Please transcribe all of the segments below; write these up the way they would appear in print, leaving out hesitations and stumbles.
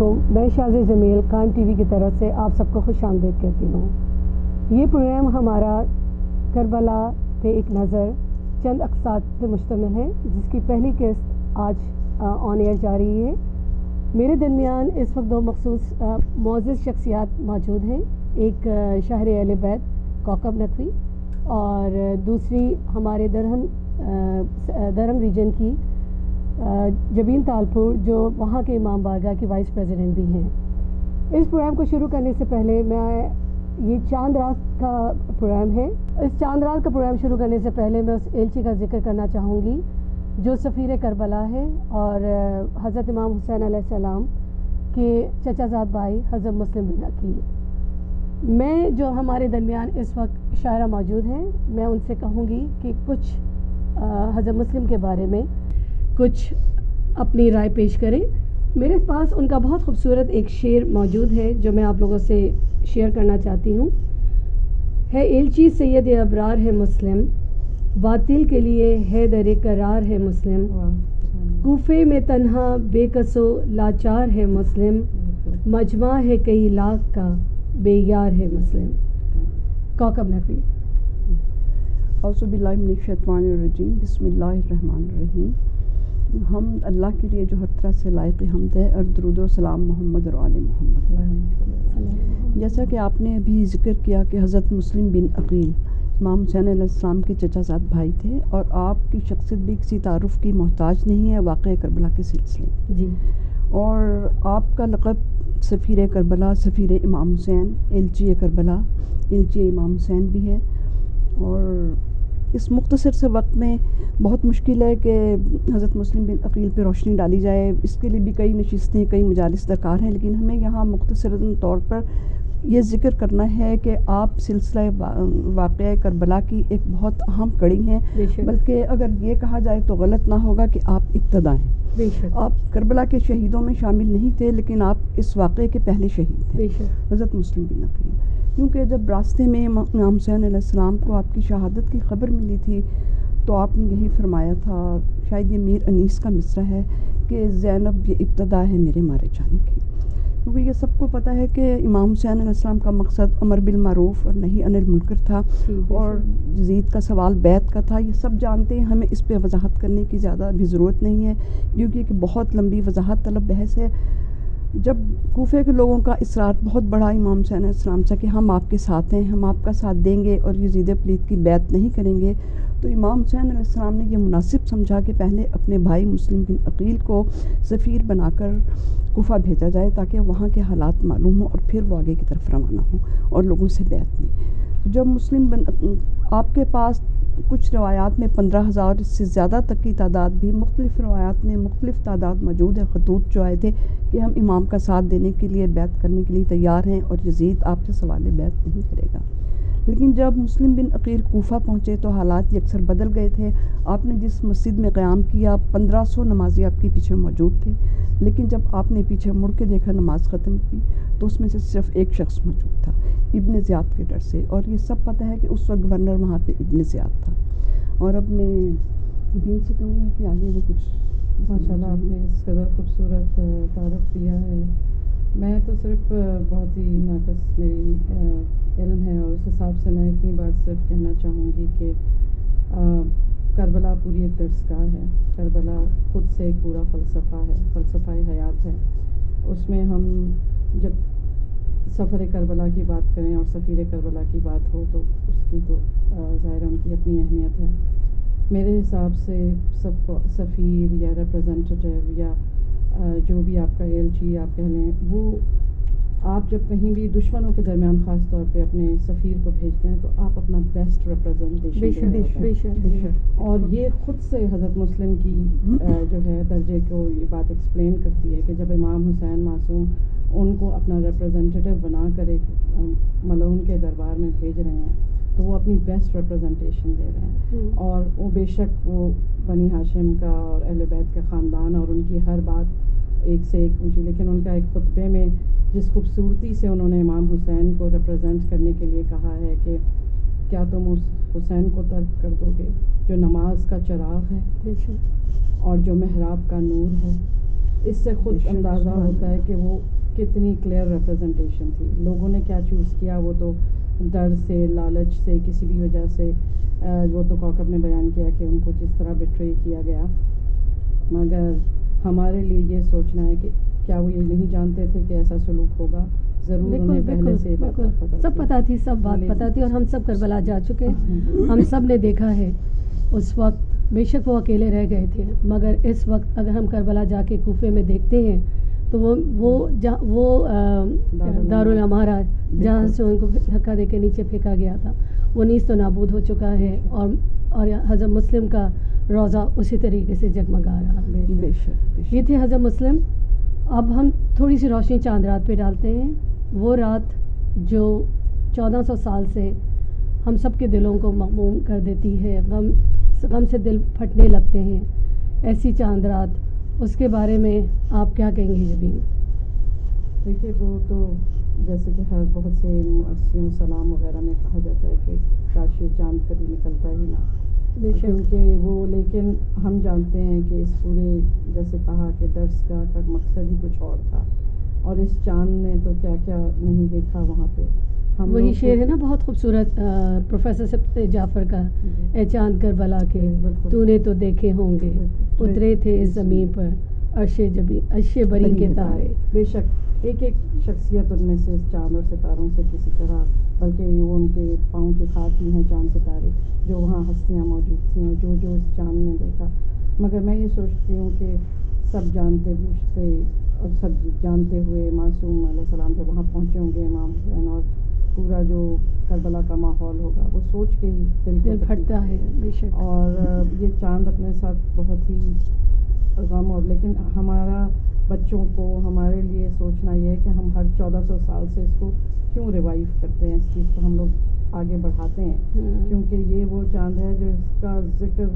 میں شاز جمیل قائم T V کی طرف سے آپ سب کو خوش آمدید کہتی ہوں۔ یہ پروگرام ہمارا کربلا پہ ایک نظر چند اقساط پہ مشتمل ہے، جس کی پہلی قسط آج آن ایئر جا رہی ہے۔ میرے درمیان اس وقت دو مخصوص معزز شخصیات موجود ہیں، ایک شہر اہل بیت کوکب نقوی اور دوسری ہمارے درہم ریجن کی جبین تالپور، جو وہاں کے امام بارگاہ کی وائس پریزیڈنٹ بھی ہیں۔ اس پروگرام کو شروع کرنے سے پہلے یہ چاند رات کا پروگرام ہے۔ اس چاند رات کا پروگرام شروع کرنے سے پہلے میں اس ایلچی کا ذکر کرنا چاہوں گی جو سفیر کربلا ہے اور حضرت امام حسین علیہ السلام کے چچا زاد بھائی حضرت مسلم بن عقیل۔ میں جو ہمارے درمیان اس وقت شاعرہ موجود ہیں، میں ان سے کہوں گی کہ کچھ حضرت مسلم کے بارے میں کچھ اپنی رائے پیش کریں۔ میرے پاس ان کا بہت خوبصورت ایک شعر موجود ہے جو میں آپ لوگوں سے شیئر کرنا چاہتی ہوں۔ ہے ایلچی سید ابرار ہے مسلم، باطل کے لیے ہے در قرار ہے مسلم، کوفے میں تنہا بے کس و لاچار ہے مسلم، مجمع ہے کئی لاکھ کا بے یار ہے مسلم۔ کوکب نقوی۔ اعوذ باللہ من الشیطان الرجیم، بسم اللہ الرحمن الرحیم۔ ہم اللہ کے لیے جو ہر طرح سے لائق حمد ہے، اور درود و سلام محمد اور آل محمد۔ جیسا کہ آپ نے ابھی ذکر کیا کہ حضرت مسلم بن عقیل امام حسین علیہ السلام کے چچا زاد بھائی تھے، اور آپ کی شخصیت بھی کسی تعارف کی محتاج نہیں ہے واقعہ کربلا کے سلسلے میں جی، اور آپ کا لقب سفیر کربلا، سفیر امام حسین، ایلچی کربلا، ایلچی امام حسین بھی ہے۔ اور اس مختصر سے وقت میں بہت مشکل ہے کہ حضرت مسلم بن عقیل پہ روشنی ڈالی جائے، اس کے لیے بھی کئی نشستیں، کئی مجالس درکار ہیں، لیکن ہمیں یہاں مختصر طور پر یہ ذکر کرنا ہے کہ آپ سلسلہ واقعہ کربلا کی ایک بہت اہم کڑی ہیں، بلکہ اگر یہ کہا جائے تو غلط نہ ہوگا کہ آپ ابتدا ہیں۔ آپ کربلا کے شہیدوں میں شامل نہیں تھے، لیکن آپ اس واقعے کے پہلے شہید تھے، حضرت مسلم بن عقیل۔ کیونکہ جب راستے میں امام حسین علیہ السلام کو آپ کی شہادت کی خبر ملی تھی تو آپ نے یہی فرمایا تھا، شاید یہ میر انیس کا مصرع ہے کہ زینب یہ ابتدا ہے میرے مارے جانے کی۔ کیونکہ یہ سب کو پتہ ہے کہ امام حسین علیہ السلام کا مقصد امر بالمعروف اور نہی عن المنکر تھا، اور یزید کا سوال بیعت کا تھا۔ یہ سب جانتے ہیں، ہمیں اس پہ وضاحت کرنے کی زیادہ بھی ضرورت نہیں ہے، کیونکہ ایک بہت لمبی وضاحت طلب بحث ہے۔ جب کوفے کے لوگوں کا اصرار بہت بڑا امام حسین علیہ السلام سے کہ ہم آپ کے ساتھ ہیں، ہم آپ کا ساتھ دیں گے اور یزید پلید کی بیعت نہیں کریں گے، تو امام حسین علیہ السلام نے یہ مناسب سمجھا کہ پہلے اپنے بھائی مسلم بن عقیل کو سفیر بنا کر کوفہ بھیجا جائے تاکہ وہاں کے حالات معلوم ہوں اور پھر وہ آگے کی طرف روانہ ہوں اور لوگوں سے بیعت لیں۔ جب مسلم بن آپ کے پاس کچھ روایات میں 15,000 اس سے زیادہ تک کی تعداد بھی، مختلف روایات میں مختلف تعداد موجود ہے، خطوط جو آئے تھے کہ ہم امام کا ساتھ دینے کے لیے، بیعت کرنے کے لیے تیار ہیں اور یزید آپ سے سوال بیعت نہیں کرے گا۔ لیکن جب مسلم بن عقیل کوفہ پہنچے تو حالات یکسر بدل گئے تھے۔ آپ نے جس مسجد میں قیام کیا 1500 نمازی آپ کے پیچھے موجود تھے، لیکن جب آپ نے پیچھے مڑ کے دیکھا نماز ختم کی تو اس میں سے صرف ایک شخص موجود تھا، ابن زیاد کے ڈر سے، اور یہ سب پتہ ہے کہ اس وقت گورنر وہاں پہ ابن زیاد تھا۔ اور اب میں ابن سے کہوں گا کہ آگے وہ کچھ ماشاءاللہ آپ نے اس قدر خوبصورت تعارف دیا ہے۔ میں تو صرف بہت ہی ناقص میری علم ہے، اور اس حساب سے میں اتنی بات صرف کہنا چاہوں گی کہ کربلا پوری ایک درس گاہ ہے۔ کربلا خود سے ایک پورا فلسفہ ہے، فلسفہ حیات ہے۔ اس میں ہم جب سفر کربلا کی بات کریں اور سفیر کربلا کی بات ہو تو اس کی تو ظاہر ان کی اپنی اہمیت ہے۔ میرے حساب سے سفیر یا ریپرزنٹیٹیو یا جو بھی آپ کا ایلچی آپ کہہ لیں، وہ آپ جب کہیں بھی دشمنوں کے درمیان خاص طور پہ اپنے سفیر کو بھیجتے ہیں تو آپ اپنا بیسٹ ریپرزنٹیشن دیتے ہیں، اور یہ خود سے حضرت مسلم کی جو ہے درجے کو یہ بات ایکسپلین کرتی ہے کہ جب امام حسین معصوم ان کو اپنا ریپرزنٹیٹیو بنا کر ایک ملعون کے دربار میں بھیج رہے ہیں تو وہ اپنی بیسٹ ریپرزنٹیشن دے رہے ہیں۔ اور وہ بے شک وہ بنی ہاشم کا اور اہل بیت کا خاندان، اور ان کی ہر بات ایک سے ایک اونچی، لیکن ان کا ایک خطبے میں جس خوبصورتی سے انہوں نے امام حسین کو ریپرزینٹ کرنے کے لیے کہا ہے کہ کیا تم اس حسین کو ترک کر دو گے جو نماز کا چراغ ہے اور جو محراب کا نور ہے، اس سے خود اندازہ ہوتا ہے کہ وہ کتنی کلیئر ریپرزنٹیشن تھی. لوگوں نے کیا چوز کیا وہ تو ڈر سے, لالچ سے, کسی بھی وجہ سے, وہ تو کوکب نے بیان کیا کہ ان کو جس طرح بٹرے کیا گیا. مگر ہمارے لیے یہ سوچنا ہے کہ کیا وہ یہ نہیں جانتے تھے کہ ایسا سلوک ہوگا. ضرور انہیں پہلے سے سب پتہ تھی, سب بات پتہ تھی, اور ہم سب کربلا جا چکے ہیں, ہم سب نے دیکھا ہے. اس وقت بے شک وہ اکیلے رہ گئے تھے, مگر اس وقت اگر ہم کربلا جا کے کوفے میں دیکھتے ہیں تو وہ دارالامارہ جہاں سے ان کو دھکا دے کے نیچے پھینکا گیا تھا وہ نیز تو نابود ہو چکا ہے, اور حضرت مسلم کا روضہ اسی طریقے سے جگمگا رہا. بے شک یہ تھے حضرت مسلم. اب ہم تھوڑی سی روشنی چاند رات پہ ڈالتے ہیں, وہ رات جو 1400 سال سے ہم سب کے دلوں کو مغموم کر دیتی ہے, غم سے دل پھٹنے لگتے ہیں. ایسی چاند رات, اس کے بارے میں آپ کیا کہیں گے جبین؟ دیکھیے وہ تو جیسے کہ ہر بہت سے مرثیوں سلام وغیرہ میں کہا جاتا ہے کہ کاش یہ چاند کبھی نکلتا ہی نہ, کیونکہ وہ, لیکن ہم جانتے ہیں کہ اس پورے جیسے کہا کہ درس کا مقصد ہی کچھ اور تھا, اور اس چاند نے تو کیا کیا نہیں دیکھا وہاں پہ. وہی شعر ہے نا بہت خوبصورت پروفیسر سبت جعفر کا, اے چاند کربلا کے تو نے تو دیکھے ہوں گے, اترے تھے اس زمین پر عرش بری کے تارے. بے شک ایک ایک شخصیت ان میں سے اس چاند اور ستاروں سے کسی طرح, بلکہ وہ ان کے پاؤں کے خاک ہی ہیں چاند ستارے جو وہاں ہستیاں موجود تھیں اور جو اس چاند نے دیکھا. مگر میں یہ سوچتی ہوں کہ سب جانتے بوجھتے اور سب جانتے ہوئے معصوم علیہ السلام جب وہاں پہنچے ہوں گے, امام حسین اور پورا جو کربلا کا ماحول ہوگا وہ سوچ کے ہی دل پھٹتا ہے. بے شک. اور یہ چاند اپنے ساتھ بہت ہی غم, اور لیکن ہمارا بچوں کو ہمارے لیے سوچنا یہ ہے کہ ہم ہر 1400 سال سے اس کو کیوں ریوائیو کرتے ہیں, اس چیز کو ہم لوگ آگے بڑھاتے ہیں, کیونکہ یہ وہ چاند ہے جو اس کا ذکر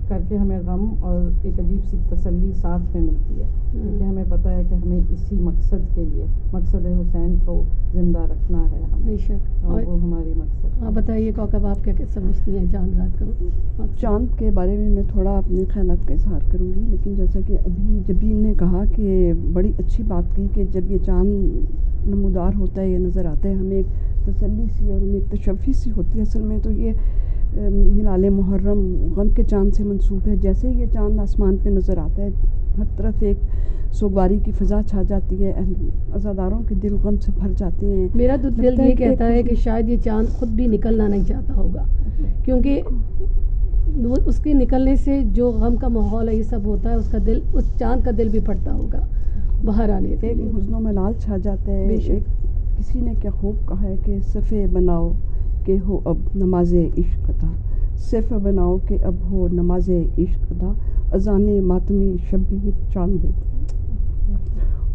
کر کے ہمیں غم اور ایک عجیب سی تسلی ساتھ میں ملتی ہے, کیونکہ ہمیں پتہ ہے کہ ہمیں اسی مقصد کے لیے, مقصد حسین کو زندہ رکھنا ہے ہمیں. بے شک. اور وہ ہماری مقصد. آپ بتائیے کوکب, آپ کیا سمجھتی ہیں چاند رات کو؟ چاند کے بارے میں تھوڑا اپنے خیالات کا اظہار کروں گی, لیکن جیسا کہ ابھی جبین نے کہا کہ بڑی اچھی بات کی کہ جب یہ چاند نمودار ہوتا ہے یا نظر آتا ہے ہمیں ایک تسلی سی اور ہمیں ایک تشفی سی ہوتی ہے. اصل میں تو یہ ہلال محرم غم کے چاند سے منسوب ہے. جیسے یہ چاند آسمان پہ نظر آتا ہے ہر طرف ایک سوگواری کی فضا چھا جاتی ہے, عزاداروں کے دل غم سے بھر جاتے ہیں. میرا تو دل یہ کہتا ہے کہ شاید یہ چاند خود بھی نکلنا نہیں چاہتا ہوگا, کیونکہ اس کے نکلنے سے جو غم کا ماحول ہے یہ سب ہوتا ہے, اس کا دل, اس چاند کا دل بھی پھٹتا ہوگا باہر آنے سے. ایک حزن و ملال چھا جاتا ہے. کسی نے کیا خوب کہا ہے کہ صفے بناؤ کہ ہو اب نماز عشق ادا, صفے بناؤ کہ اب ہو نماز عشق ادا, اذان ماتم شبی چاند دیتے ہیں.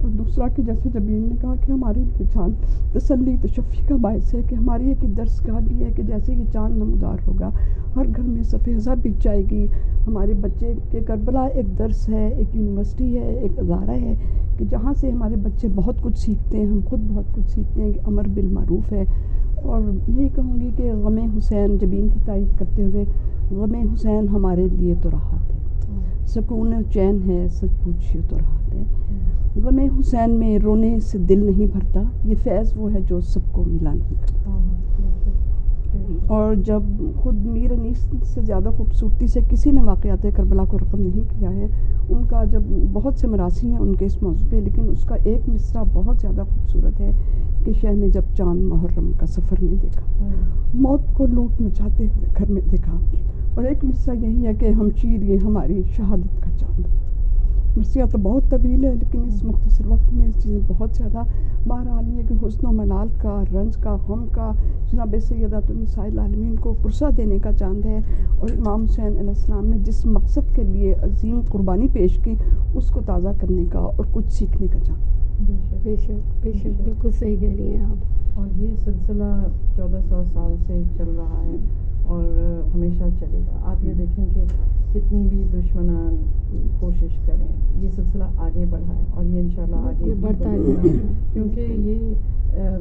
اور دوسرا کہ جیسے جبین نے کہا کہ ہمارے لیے چاند تسلی تشفی کا باعث ہے, کہ ہماری ایک درسگاہ بھی ہے کہ جیسے یہ چاند نمودار ہوگا ہر گھر میں صفحہ ازاں بچ جائے گی. ہمارے بچے کے کربلا ایک درس ہے, ایک یونیورسٹی ہے, ایک ادارہ ہے کہ جہاں سے ہمارے بچے بہت کچھ سیکھتے ہیں, ہم خود بہت کچھ سیکھتے ہیں کہ امر بالمعروف ہے. اور یہی کہوں گی کہ غم حسین, جبین کی تائید کرتے ہوئے, غم حسین ہمارے لیے تو راحت ہے, سکون و چین ہے, سچ پوچھیے تو راحت ہے. غم حسین میں رونے سے دل نہیں بھرتا, یہ فیض وہ ہے جو سب کو ملا نہیں کرتا. اور جب خود میر انیس سے زیادہ خوبصورتی سے کسی نے واقعات کربلا کو رقم نہیں کیا ہے, ان کا جب بہت سے مراثی ہیں ان کے اس موضوع پہ, لیکن اس کا ایک مصرع بہت زیادہ خوبصورت ہے کہ شہ نے جب چاند محرم کا سفر میں دیکھا, موت کو لوٹ مچاتے ہوئے گھر میں دیکھا. اور ایک مصرع یہی ہے کہ ہمشیر یہ ہماری شہادت کا چاند. مرثیہ تو بہت طویل ہے لیکن اس مختصر وقت میں اس چیزیں بہت زیادہ. بہرحال یہ کہ حزن و ملال کا, رنج کا, غم کا جناب سیدات النساء العالمین کو پرسہ دینے کا چاند ہے. اور امام حسین علیہ السلام نے جس مقصد کے لیے عظیم قربانی پیش کی اس کو تازہ کرنے کا اور کچھ سیکھنے کا چاند. بے شک بے شک, بالکل صحیح کہہ رہی ہیں آپ. اور یہ سلسلہ 1400 سال سے چل رہا ہے اور ہمیشہ چلے گا. آپ یہ دیکھیں کہ کتنی بھی دشمنان کوشش کریں, یہ سلسلہ آگے بڑھا ہے اور یہ انشاءاللہ آگے بڑھتا ہے, کیونکہ یہ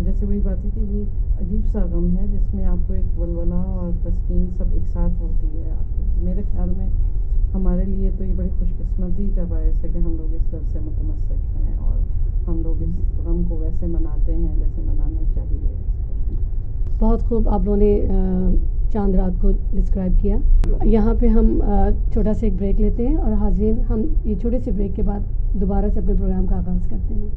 جیسے وہی بات ہے کہ یہ عجیب سا غم ہے جس میں آپ کو ایک ولولہ اور تسکین سب ایک ساتھ ہوتی ہے. آپ کو میرے خیال میں ہمارے لیے تو یہ بڑی خوش قسمتی کا باعث ہے کہ ہم لوگ اس در سے متمسک ہیں اور ہم لوگ اس غم کو ویسے مناتے ہیں جیسے منانا چاہیے. بہت خوب آپ لوگوں نے چاند رات کو ڈسکرائب کیا. یہاں پہ ہم چھوٹا سا ایک بریک لیتے ہیں اور حاضرین ہم یہ چھوٹے سے بریک کے بعد دوبارہ سے اپنے پروگرام کا آغاز کرتے ہیں.